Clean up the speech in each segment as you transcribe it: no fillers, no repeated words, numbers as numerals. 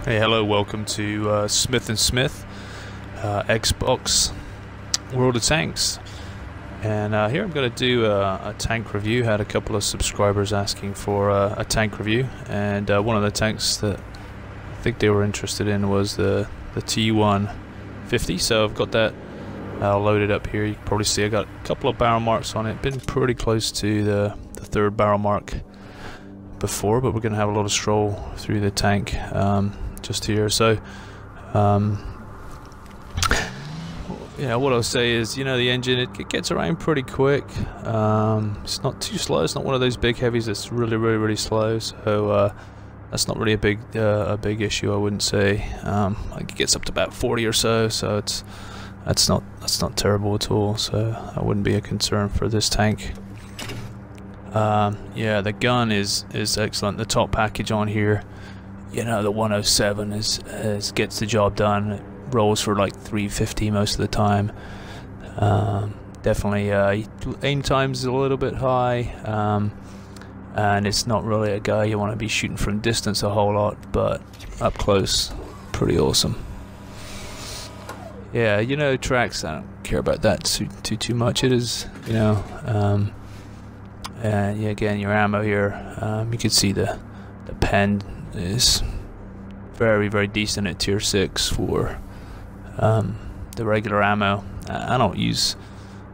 Hey, hello, welcome to Smith and Smith, Xbox World of Tanks. And here I'm going to do a tank review. Had a couple of subscribers asking for a tank review, and one of the tanks that I think they were interested in was the T-150. So I've got that loaded up here. You can probably see I got a couple of barrel marks on it. Been pretty close to the third barrel mark before, but we're going to have a little stroll through the tank just here. So yeah, what I'll say is, you know, the engine, it gets around pretty quick. It's not too slow. It's not one of those big heavies that's really slow, so that's not really a big issue, I wouldn't say. Like, it gets up to about 40 or so, so that's not terrible at all, so that wouldn't be a concern for this tank. Yeah, the gun is excellent. The top package on here, you know, the 107 gets the job done. It rolls for like 350 most of the time. Definitely aim time's a little bit high, and it's not really a guy you want to be shooting from distance a whole lot, but up close, pretty awesome. Yeah, you know, tracks, I don't care about that too much. It is, you know, and yeah, again, your ammo here, you can see the pen is very decent at tier 6 for the regular ammo. I don't use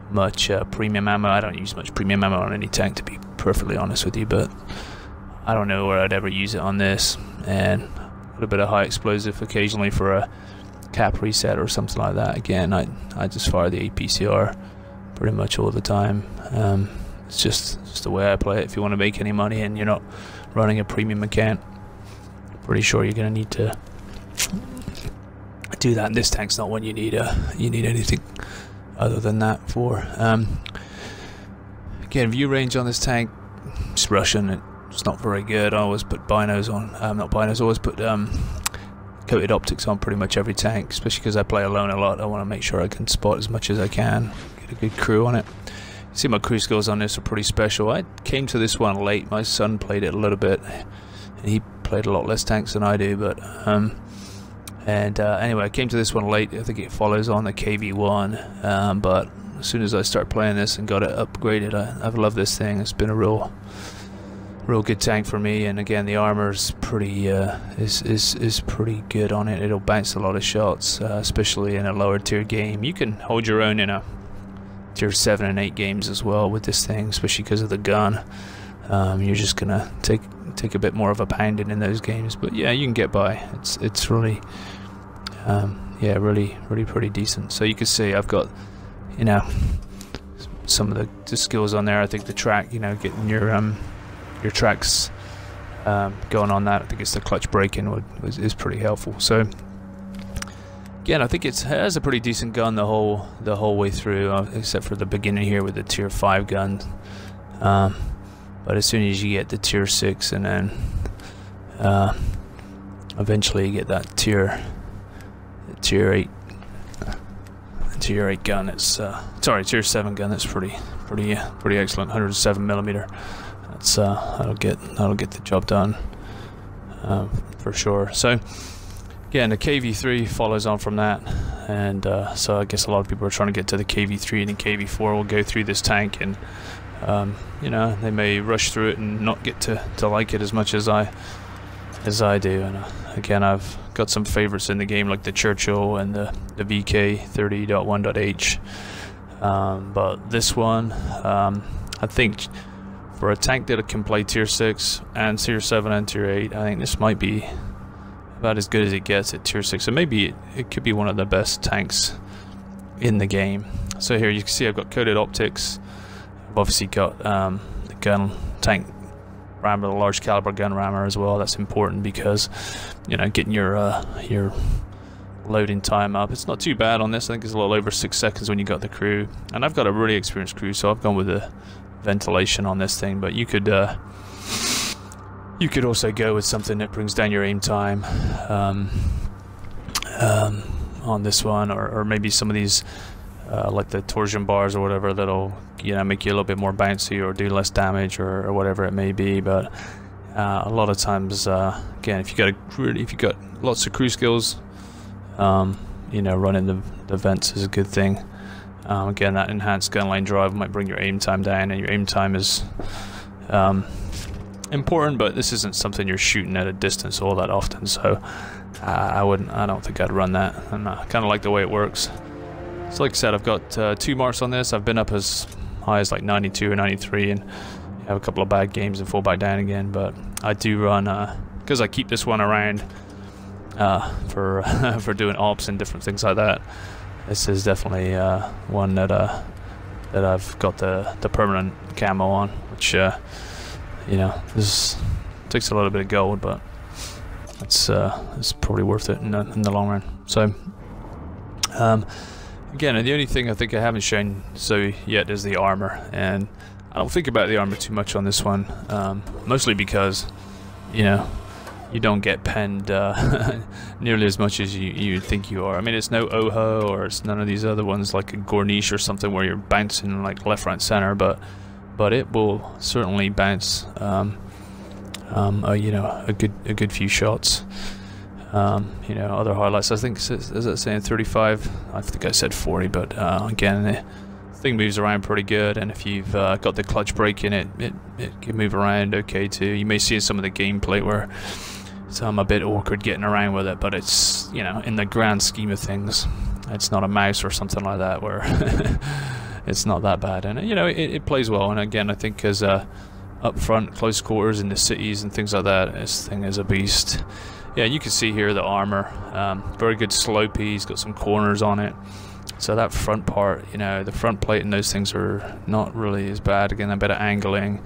much premium ammo. I don't use much premium ammo on any tank, to be perfectly honest with you, but I don't know where I'd ever use it on this. And a little bit of high explosive occasionally for a cap reset or something like that. Again, I just fire the APCR pretty much all the time. It's just the way I play it. If you want to make any money and you're not running a premium account, pretty sure you're going to need to do that. And this tank's not one you need anything other than that for. Again, view range on this tank, it's Russian. It's not very good. I always put binos on. Not binos. I always put coated optics on pretty much every tank, especially because I play alone a lot. I want to make sure I can spot as much as I can, get a good crew on it. You see, my crew skills on this are pretty special. I came to this one late. My son played it a little bit, and he played a lot less tanks than I do, but anyway, I came to this one late. I think it follows on the KV1, but as soon as I start playing this and got it upgraded, I've loved this thing. It's been a real good tank for me, and again, the armor's pretty is pretty good on it. It'll bounce a lot of shots, especially in a lower tier game. You can hold your own in a tier 7 and 8 games as well with this thing, especially because of the gun. You're just gonna take a bit more of a pounding in those games, but yeah, you can get by. It's really yeah, really pretty decent. So you can see I've got, you know, some of the skills on there. I think the track, you know, getting your tracks going on that, I think it's the clutch braking is pretty helpful. So again, I think it has a pretty decent gun the whole way through, except for the beginning here with the tier 5 gun. But as soon as you get to tier 6, and then eventually you get that tier 8 gun. It's sorry, tier 7 gun. That's pretty excellent. 107mm. That's that'll get the job done for sure. So again, the KV3 follows on from that, and so I guess a lot of people are trying to get to the KV3, and then KV4 will go through this tank, and you know, they may rush through it and not get to like it as much as I do. And again, I've got some favorites in the game, like the Churchill and the VK 30.1.H, but this one, I think for a tank that can play tier 6 and tier 7 and tier 8, I think this might be about as good as it gets at tier 6. So maybe it could be one of the best tanks in the game. So here you can see I've got coated optics. I've obviously got the tank rammer, the large caliber gun rammer as well. That's important because, you know, getting your loading time up. It's not too bad on this. I think it's a little over 6 seconds when you got the crew, and I've got a really experienced crew, so I've gone with the ventilation on this thing. But you could also go with something that brings down your aim time on this one, or maybe some of these like the torsion bars or whatever, that'll, you know, make you a little bit more bouncy or do less damage or whatever it may be. But A lot of times, again, if you got lots of crew skills, you know, running the vents is a good thing. Again, that enhanced gun line drive might bring your aim time down, and your aim time is important, but this isn't something you're shooting at a distance all that often, so I don't think I'd run that, and I kind of like the way it works. So like I said, I've got 2 marks on this. I've been up as high as like 92 or 93, and have a couple of bad games and fall back down again, but I do run, because I keep this one around for doing ops and different things like that. This is definitely one that I've got the permanent camo on, which you know, this takes a little bit of gold, but it's probably worth it in the long run. So again, the only thing I think I haven't shown yet is the armor, and I don't think about the armor too much on this one, mostly because, you know, you don't get penned nearly as much as you'd think you are. I mean, it's no OHO, or it's none of these other ones like a Gorniche or something where you're bouncing like left, right, center, but it will certainly bounce, you know, a good few shots. You know, other highlights, I think, is it saying 35? I think I said 40, but again, the thing moves around pretty good, and if you've got the clutch brake in it, it can move around okay too. You may see in some of the gameplay where I'm a bit awkward getting around with it, but it's, you know, in the grand scheme of things, it's not a mouse or something like that where it's not that bad, and you know, it plays well. And again, I think as up front, close quarters in the cities and things like that, this thing is a beast. Yeah, you can see here the armor, very good slopey. He's got some corners on it, so that front part, you know, the front plate and those things are not really as bad. Again, a bit of angling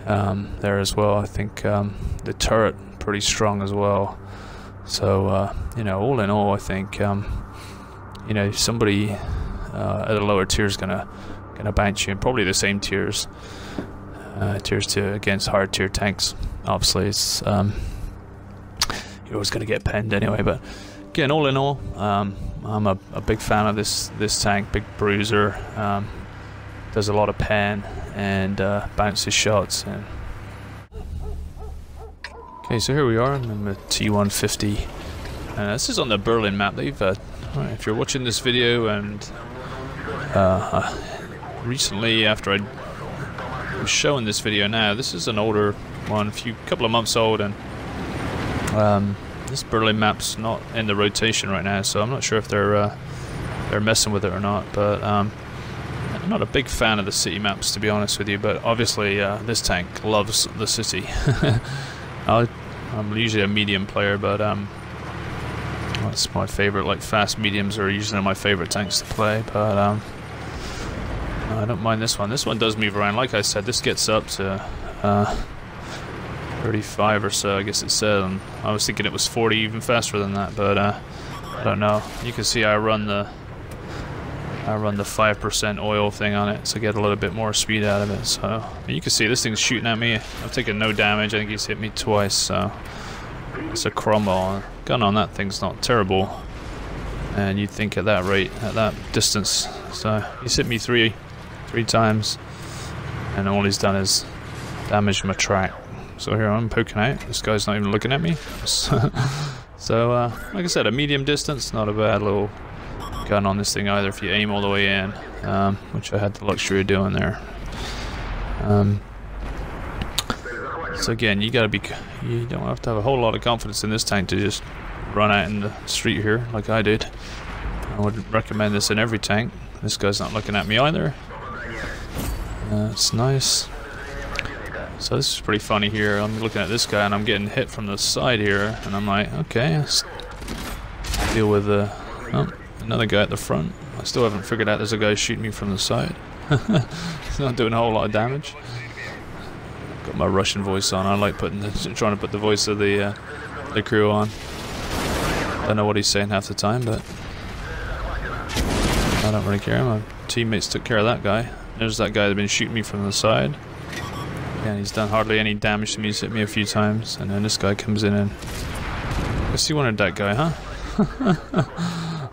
there as well. I think the turret pretty strong as well. So you know, all in all, I think you know, somebody at a lower tier is gonna bounce you, and probably the same tiers, tiers 2 against hard tier tanks. Obviously, it's you're always gonna get penned anyway. But again, all in all, I'm a big fan of this tank. Big bruiser, does a lot of pen and bounces shots. And okay, so here we are. I'm in the T-150. This is on the Berlin map. They've, if you're watching this video, and recently, after I was showing this video now, this is an older one, couple of months old, and this Berlin map's not in the rotation right now, so I'm not sure if they're messing with it or not. But I'm not a big fan of the city maps, to be honest with you. But obviously, this tank loves the city. I'm usually a medium player, but that's my favorite. Like, fast mediums are usually my favorite tanks to play. But I don't mind this one. This one does move around. Like I said, this gets up to 35 or so, I guess it said. And I was thinking it was 40, even faster than that. But I don't know. You can see I run the 5% oil thing on it to get a little bit more speed out of it. So you can see this thing's shooting at me. I've taken no damage. I think he's hit me twice, so it's a crumble. Gun on that thing's not terrible, and you'd think at that rate, at that distance. So he's hit me three times, and all he's done is damage my track. So here I'm poking out. This guy's not even looking at me. So like I said, a medium distance, not a bad little gun on this thing either if you aim all the way in, which I had the luxury of doing there. So again, you don't have to have a whole lot of confidence in this tank to just run out in the street here like I did. I would recommend this in every tank. This guy's not looking at me either. It's nice. So this is pretty funny here. I'm looking at this guy and I'm getting hit from the side here, and I'm like, okay, let's deal with another guy at the front. I still haven't figured out there's a guy shooting me from the side. He's not doing a whole lot of damage. Got my Russian voice on. I like trying to put the voice of the crew on. Don't know what he's saying half the time, but I don't really care. My teammates took care of that guy. There's that guy that's been shooting me from the side. And he's done hardly any damage to me. He's hit me a few times, and then this guy comes in and I guess he wanted that guy, huh?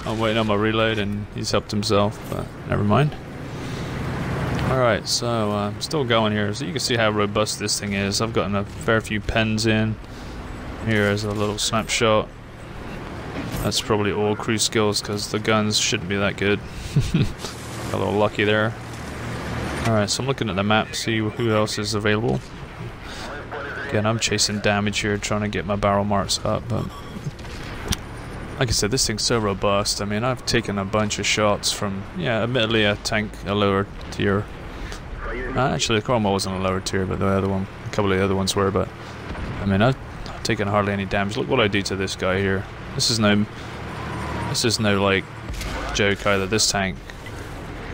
I'm waiting on my reload and he's helped himself, but never mind. Alright, so I'm still going here. So you can see how robust this thing is. I've gotten a fair few pens in. Here is a little snapshot. That's probably all crew skills because the guns shouldn't be that good. Got a little lucky there. Alright, so I'm looking at the map, see who else is available. Again, I'm chasing damage here, trying to get my barrel marks up, but like I said, this thing's so robust. I mean, I've taken a bunch of shots from, yeah, admittedly a tank, a lower tier. Actually, the Cromwell wasn't a lower tier, but the other one, a couple of the other ones were, but I mean, I've taken hardly any damage. Look what I do to this guy here. This is no like joke either, this tank.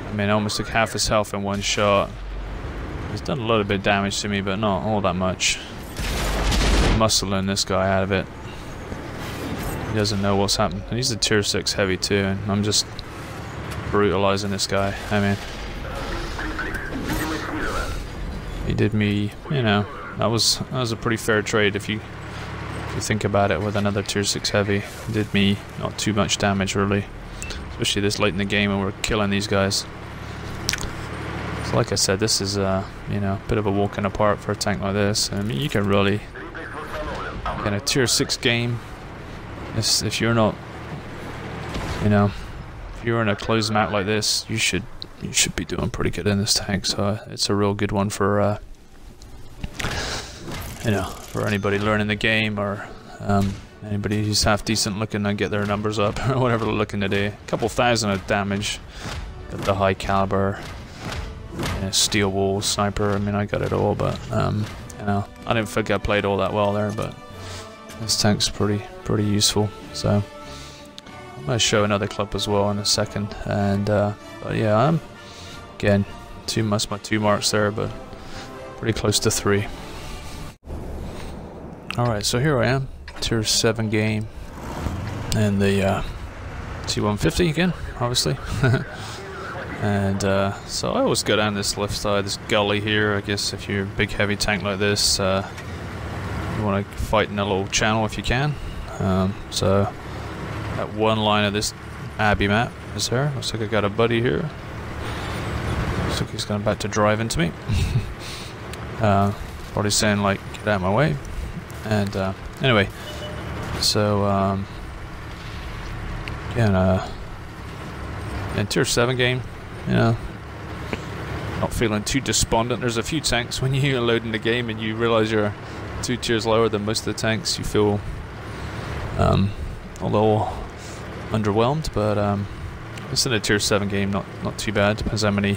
I mean, I almost took half his health in one shot. He's done a little bit of damage to me, but not all that much. Muscling this guy out of it. He doesn't know what's happened. And he's a tier 6 heavy too, and I'm just brutalizing this guy. I mean, he did me, you know, that was a pretty fair trade if you think about it with another tier 6 heavy. He did me not too much damage really. Especially this late in the game when we're killing these guys. So like I said, this is you know, a bit of a walk in the park for a tank like this. I mean, you can really, in a tier 6 game, if you're not, you know, if you're in a closed map like this, you should be doing pretty good in this tank. So it's a real good one for you know, for anybody learning the game, or anybody who's half decent looking to get their numbers up, or whatever they're looking to do. A couple thousand of damage, got the high caliber, you know, steel wool, sniper. I mean, I got it all, but you know, I didn't think I played all that well there, but this tank's pretty useful. So I'm gonna show another clip as well in a second, and but yeah, I'm again my 2 marks there, but pretty close to 3. Alright, so here I am, tier 7 game, and the T-150 again, obviously. And so I always go down this left side, this gully here. I guess if you're a big heavy tank like this, you want to fight in a little channel if you can. So that one line of this Abbey map is there. Looks like I got a buddy here. Looks like he's going back to drive into me. Probably saying like, get out of my way. And anyway, so again, in tier 7 game, you know, not feeling too despondent. There's a few tanks when you load in the game and you realize you're 2 tiers lower than most of the tanks, you feel a little underwhelmed, but it's in a tier 7 game, not too bad. Depends how many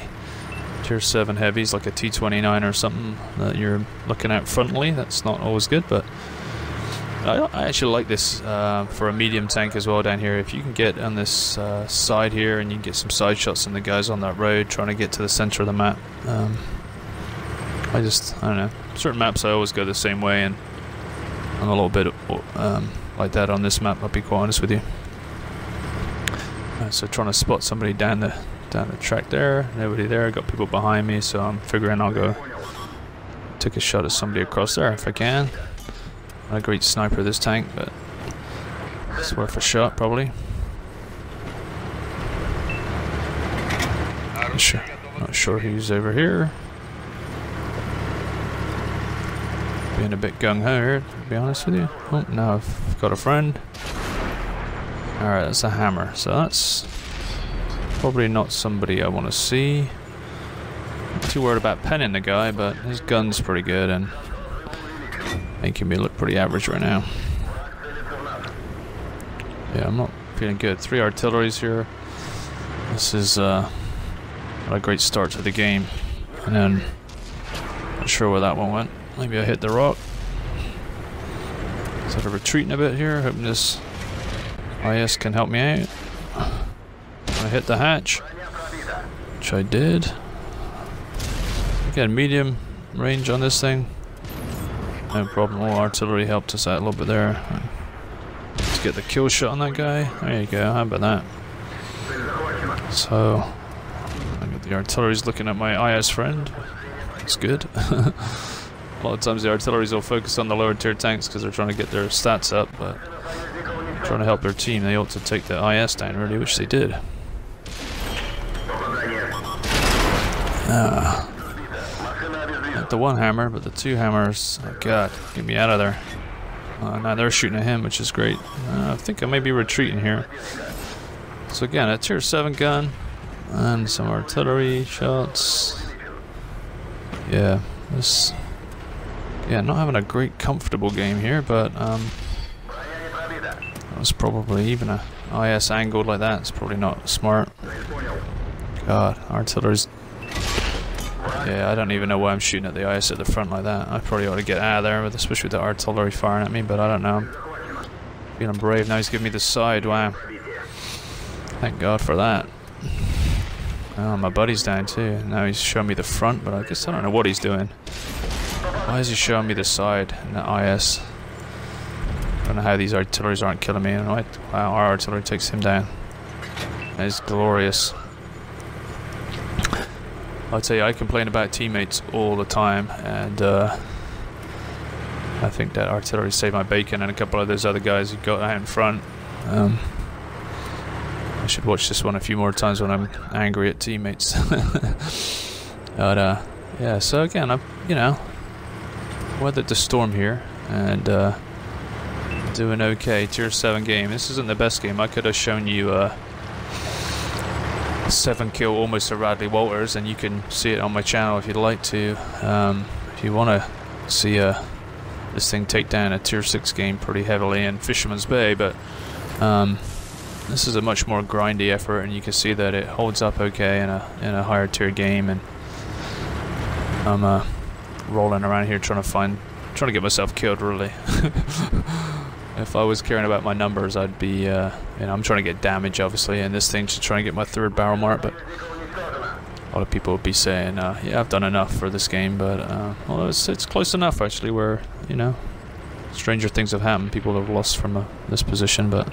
tier 7 heavies, like a T-29 or something, that you're looking at frontally. That's not always good, but I actually like this for a medium tank as well down here. If you can get on this side here and you can get some side shots on the guys on that road trying to get to the center of the map. I don't know, certain maps I always go the same way, and I'm a little bit like that on this map, I'll be quite honest with you. So trying to spot somebody down the track there, nobody there, got people behind me, so I'm figuring I'll go take a shot at somebody across there if I can. Not a great sniper this tank, but it's worth a shot probably. Not sure who's over here. Being a bit gung-ho here, to be honest with you. Oh, now I've got a friend. Alright, that's a hammer, so that's probably not somebody I want to see. Not too worried about penning the guy, but his gun's pretty good and making me look pretty average right now. Yeah, I'm not feeling good. 3 artilleries here. This is not a great start to the game. And then, not sure where that one went. Maybe I hit the rock. Sort of retreating a bit here, hoping this IS can help me out. I hit the hatch, which I did. Again, medium range on this thing. No problem, all artillery helped us out a little bit there. Let's get the kill shot on that guy. There you go, how about that? So, I got the artillery's looking at my IS friend. That's good. A lot of times the artillery's will focus on the lower tier tanks because they're trying to get their stats up, but trying to help their team, they ought to take the IS down really, which they did. Not the one hammer, but the two hammers. Oh god, get me out of there. Now they're shooting at him, which is great. I think I may be retreating here. So again, a tier 7 gun and some artillery shots. Yeah, not having a great comfortable game here, but that was probably even a IS angled like that. It's probably not smart. God, artillery's. Yeah, I don't even know why I'm shooting at the IS at the front like that. I probably ought to get out of there, especially with the artillery firing at me, but I don't know. Feeling brave. Now he's giving me the side. Wow. Thank God for that. Oh, my buddy's down too. Now he's showing me the front, but I guess I don't know what he's doing. Why is he showing me the side in the IS? I don't know how these artilleries aren't killing me. Wow, our artillery takes him down. That is glorious. I'll tell you, I complain about teammates all the time, and I think that artillery saved my bacon and a couple of those other guys who got out in front. I should watch this one a few more times when I'm angry at teammates. But yeah, so again, I've weathered the storm here, and doing okay. Tier 7 game. This isn't the best game. I could have shown you 7 kill almost a Radley Walters, and you can see it on my channel if you'd like to. If you want to see this thing take down a tier 6 game pretty heavily in Fisherman's Bay, but this is a much more grindy effort, and you can see that it holds up okay in a higher tier game. And I'm rolling around here trying to get myself killed, really. If I was caring about my numbers, I'd be, I'm trying to get damage, obviously, in this thing to try and get my 3rd barrel mark, but a lot of people would be saying, yeah, I've done enough for this game, but, well, it's close enough, actually, where, stranger things have happened. People have lost from this position, but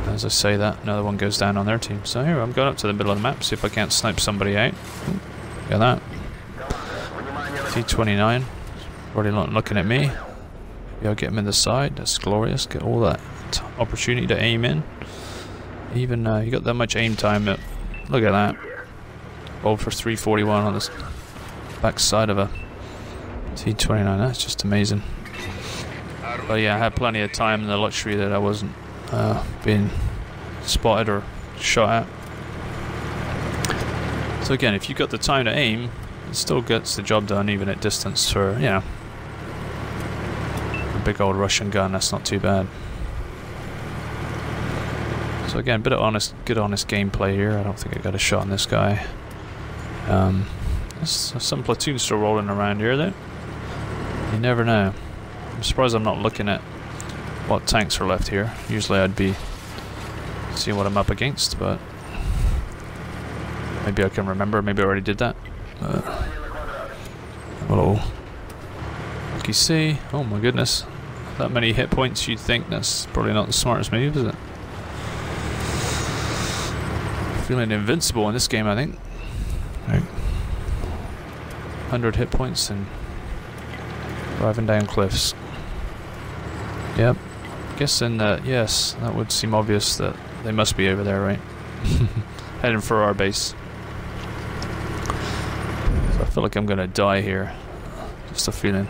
as I say that, another one goes down on their team. So here, I'm going up to the middle of the map, see if I can't snipe somebody out. Ooh, look at that. T-29, already not looking at me. Maybe I'll get him in the side. That's glorious. Get all that opportunity to aim in. Even you got that much aim time. Look at that. Bowled for 341 on this back side of a T-29. That's just amazing. But yeah, I had plenty of time and the luxury that I wasn't being spotted or shot at. So again, if you got the time to aim, it still gets the job done even at distance for, a big old Russian gun. That's not too bad. So again, bit of good honest gameplay here. I don't think I got a shot on this guy. There's some platoons still rolling around here though. You never know. I'm surprised I'm not looking at what tanks are left here. Usually I'd be seeing what I'm up against, but maybe I can remember. Maybe I already did that. Hello. Lucky C. Oh my goodness. That many hit points, you'd think that's probably not the smartest move, is it? Feeling invincible in this game, I think. Right. 100 hit points and driving down cliffs. Yep. Guessing that, yes, that would seem obvious that they must be over there, right? Heading for our base. So I feel like I'm gonna die here. Just a feeling.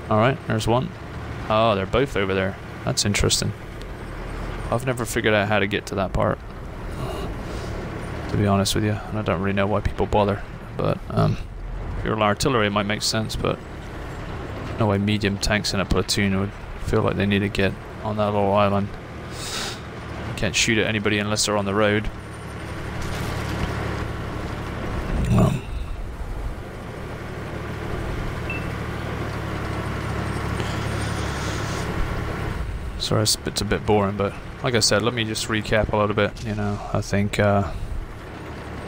Alright, there's one. Oh, they're both over there. That's interesting. I've never figured out how to get to that part, to be honest with you, and I don't really know why people bother. But if you're artillery, it might make sense, but no way medium tanks in a platoon would feel like they need to get on that little island. You can't shoot at anybody unless they're on the road. Sorry, it's a bit boring, but like I said, let me just recap a little bit. I think our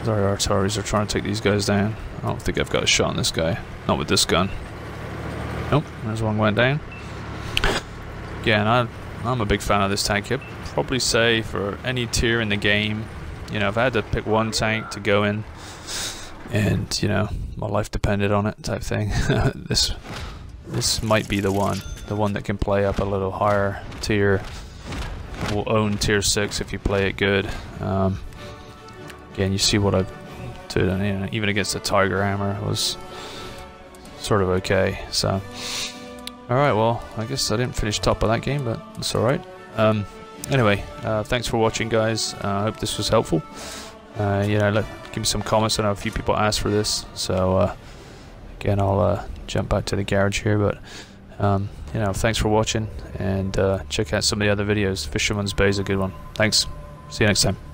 artilleries are trying to take these guys down. I don't think I've got a shot on this guy. Not with this gun. Nope, there's one went down. Again, I'm a big fan of this tank. I'd probably say for any tier in the game, if I had to pick one tank to go in, and my life depended on it, type thing, this might be the one that can play up a little higher tier. Will own tier 6 if you play it good. Again, you see what I've to, you know, even against the Tiger hammer, it was sort of okay. So, alright, well, I guess I didn't finish top of that game, but it's alright. Anyway, thanks for watching, guys. I hope this was helpful. You know, give me some comments. I know a few people asked for this, so again, I'll jump back to the garage here, but you know, thanks for watching, and check out some of the other videos. Fisherman's Bay is a good one. Thanks. See you next time.